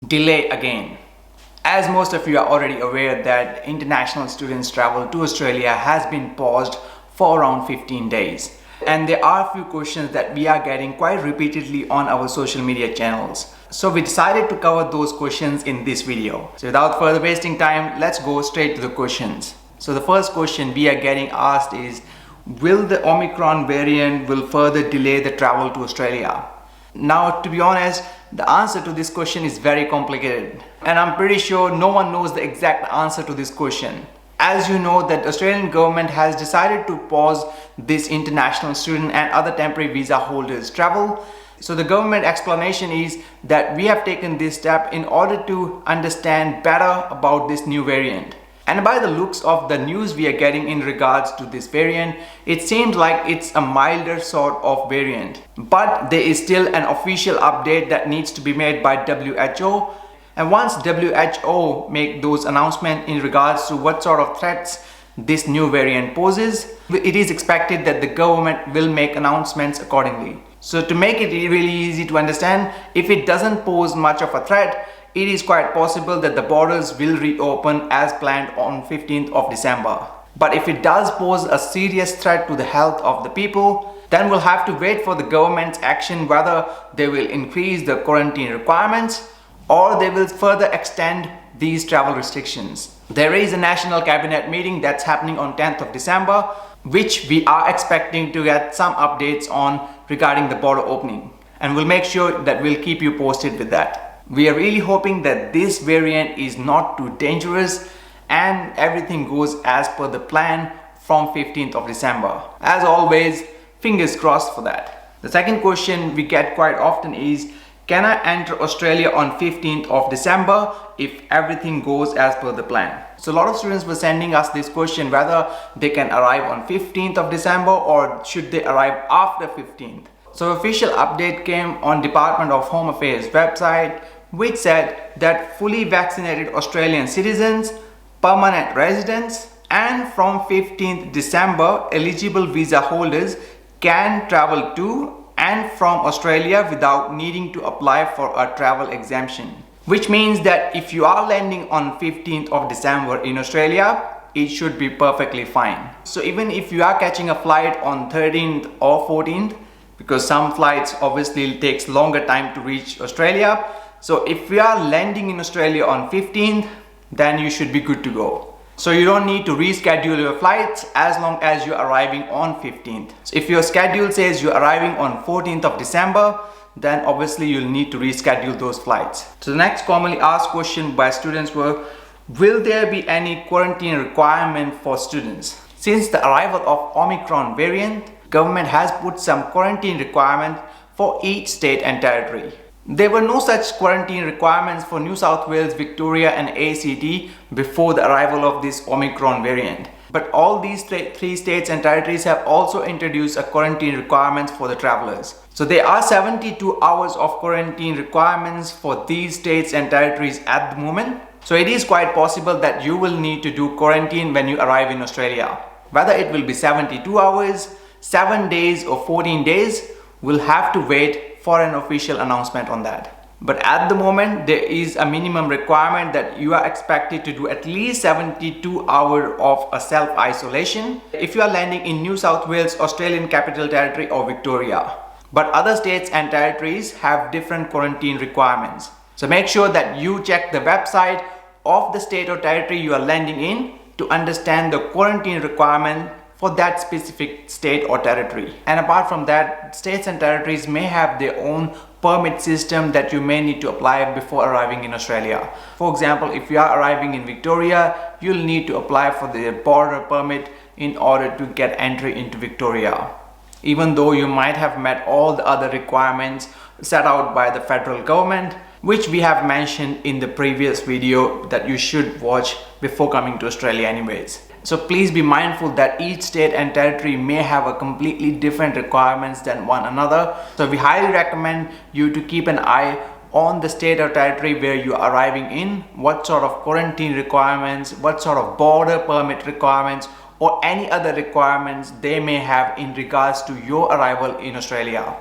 delay again. As most of you are already aware that international students travel to Australia has been paused for around 15 days. And there are a few questions that we are getting quite repeatedly on our social media channels. So we decided to cover those questions in this video. So without further wasting time, let's go straight to the questions. So the first question we are getting asked is, will the Omicron variant will further delay the travel to Australia? Now, to be honest, the answer to this question is very complicated, and I'm pretty sure no one knows the exact answer to this question. As you know, that Australian government has decided to pause this international student and other temporary visa holders travel. So the government explanation is that we have taken this step in order to understand better about this new variant. And by the looks of the news we are getting in regards to this variant, it seems like it's a milder sort of variant. But there is still an official update that needs to be made by WHO. And once WHO make those announcements in regards to what sort of threats this new variant poses, it is expected that the government will make announcements accordingly. So to make it really easy to understand, if it doesn't pose much of a threat, it is quite possible that the borders will reopen as planned on 15th of December. But if it does pose a serious threat to the health of the people, then we'll have to wait for the government's action, whether they will increase the quarantine requirements or they will further extend these travel restrictions. There is a National Cabinet meeting that's happening on 10th of December, which we are expecting to get some updates on regarding the border opening. And we'll make sure that we'll keep you posted with that. We are really hoping that this variant is not too dangerous and everything goes as per the plan from 15th of December. As always, fingers crossed for that. The second question we get quite often is, can I enter Australia on 15th of December if everything goes as per the plan? So a lot of students were sending us this question whether they can arrive on 15th of December or should they arrive after 15th. So official update came on Department of Home Affairs website, which said that fully vaccinated Australian citizens, permanent residents, and from 15th December eligible visa holders can travel to and from Australia without needing to apply for a travel exemption. Which means that if you are landing on 15th of December in Australia, it should be perfectly fine. So even if you are catching a flight on 13th or 14th, because some flights obviously takes longer time to reach Australia, so if we are landing in Australia on 15th, then you should be good to go. So you don't need to reschedule your flights as long as you're arriving on 15th. So if your schedule says you're arriving on 14th of December, then obviously you'll need to reschedule those flights. So the next commonly asked question by students were, will there be any quarantine requirement for students? Since the arrival of Omicron variant, government has put some quarantine requirement for each state and territory. There were no such quarantine requirements for New South Wales, Victoria and ACT before the arrival of this Omicron variant. But all these three states and territories have also introduced a quarantine requirements for the travelers. So there are 72 hours of quarantine requirements for these states and territories at the moment. So it is quite possible that you will need to do quarantine when you arrive in Australia. Whether it will be 72 hours, 7 days or 14 days, we'll have to wait for an official announcement on that. But at the moment, there is a minimum requirement that you are expected to do at least 72 hours of a self-isolation if you are landing in New South Wales, Australian Capital Territory or Victoria. But other states and territories have different quarantine requirements. So make sure that you check the website of the state or territory you are landing in to understand the quarantine requirement for that specific state or territory. And apart from that, states and territories may have their own permit system that you may need to apply before arriving in Australia. For example, if you are arriving in Victoria, you'll need to apply for the border permit in order to get entry into Victoria, even though you might have met all the other requirements set out by the federal government, which we have mentioned in the previous video that you should watch before coming to Australia anyways. So please be mindful that each state and territory may have a completely different requirements than one another. So we highly recommend you to keep an eye on the state or territory where you are arriving in, what sort of quarantine requirements, what sort of border permit requirements or any other requirements they may have in regards to your arrival in Australia.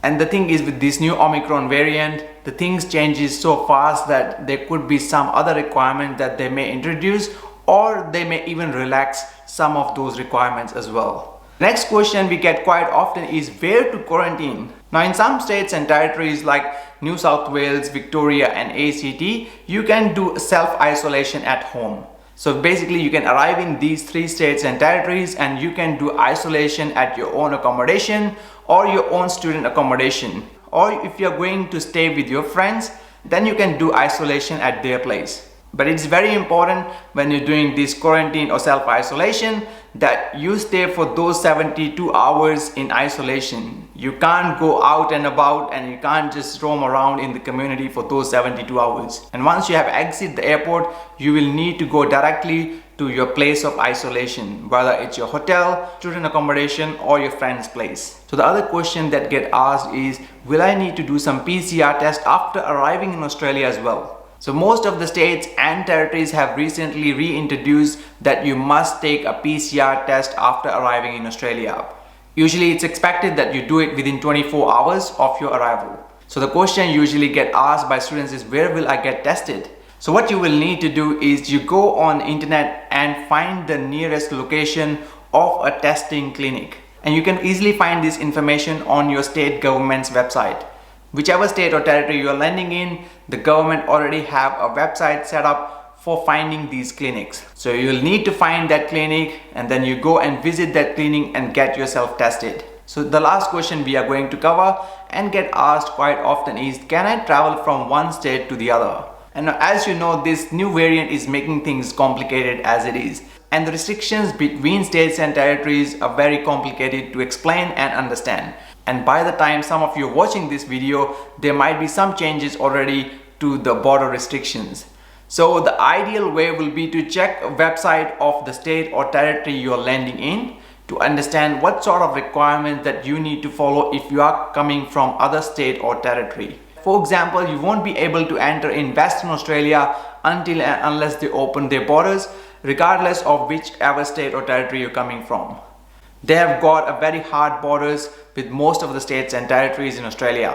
And the thing is, with this new Omicron variant, the things changes so fast that there could be some other requirement that they may introduce, or they may even relax some of those requirements as well. Next question we get quite often is where to quarantine. Now in some states and territories like New South Wales, Victoria and ACT, you can do self-isolation at home. So basically you can arrive in these 3 states and territories and you can do isolation at your own accommodation or your own student accommodation. Or if you're going to stay with your friends, then you can do isolation at their place. But it's very important when you're doing this quarantine or self-isolation that you stay for those 72 hours in isolation. You can't go out and about and you can't just roam around in the community for those 72 hours. And once you have exited the airport, you will need to go directly to your place of isolation, whether it's your hotel, student accommodation or your friend's place. So the other question that get asked is, will I need to do some PCR test after arriving in Australia as well? So most of the states and territories have recently reintroduced that you must take a PCR test after arriving in Australia. Usually it's expected that you do it within 24 hours of your arrival. So the question usually get asked by students is, where will I get tested? So what you will need to do is you go on internet and find the nearest location of a testing clinic. And you can easily find this information on your state government's website. Whichever state or territory you are landing in, the government already have a website set up for finding these clinics. So you'll need to find that clinic and then you go and visit that clinic and get yourself tested. So the last question we are going to cover and get asked quite often is, can I travel from one state to the other? And as you know, this new variant is making things complicated as it is. And the restrictions between states and territories are very complicated to explain and understand. And by the time some of you are watching this video, there might be some changes already to the border restrictions. So the ideal way will be to check a website of the state or territory you are landing in to understand what sort of requirements that you need to follow if you are coming from other state or territory. For example, you won't be able to enter in Western Australia until and unless they open their borders, regardless of whichever state or territory you're coming from. They have got a very hard borders with most of the states and territories in Australia,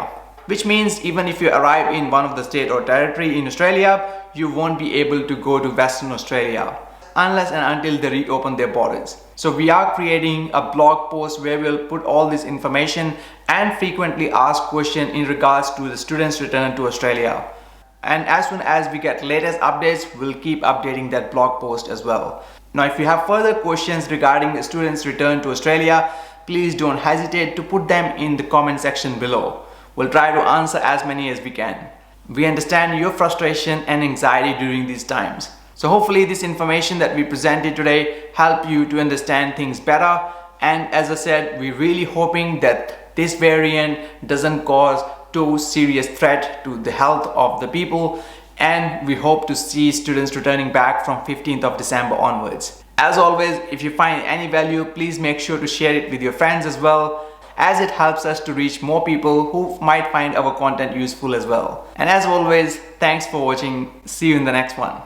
which means even if you arrive in one of the state or territory in Australia, you won't be able to go to Western Australia unless and until they reopen their borders. So we are creating a blog post where we'll put all this information and frequently asked questions in regards to the students' return to Australia. And as soon as we get latest updates, we'll keep updating that blog post as well. Now, if you have further questions regarding the students' return to Australia, please don't hesitate to put them in the comment section below. We'll try to answer as many as we can. We understand your frustration and anxiety during these times. So hopefully this information that we presented today helped you to understand things better. And as I said, we're really hoping that this variant doesn't cause too serious threat to the health of the people. And we hope to see students returning back from 15th of December onwards. As always, if you find any value, please make sure to share it with your friends as well, as it helps us to reach more people who might find our content useful as well. And as always, thanks for watching. See you in the next one.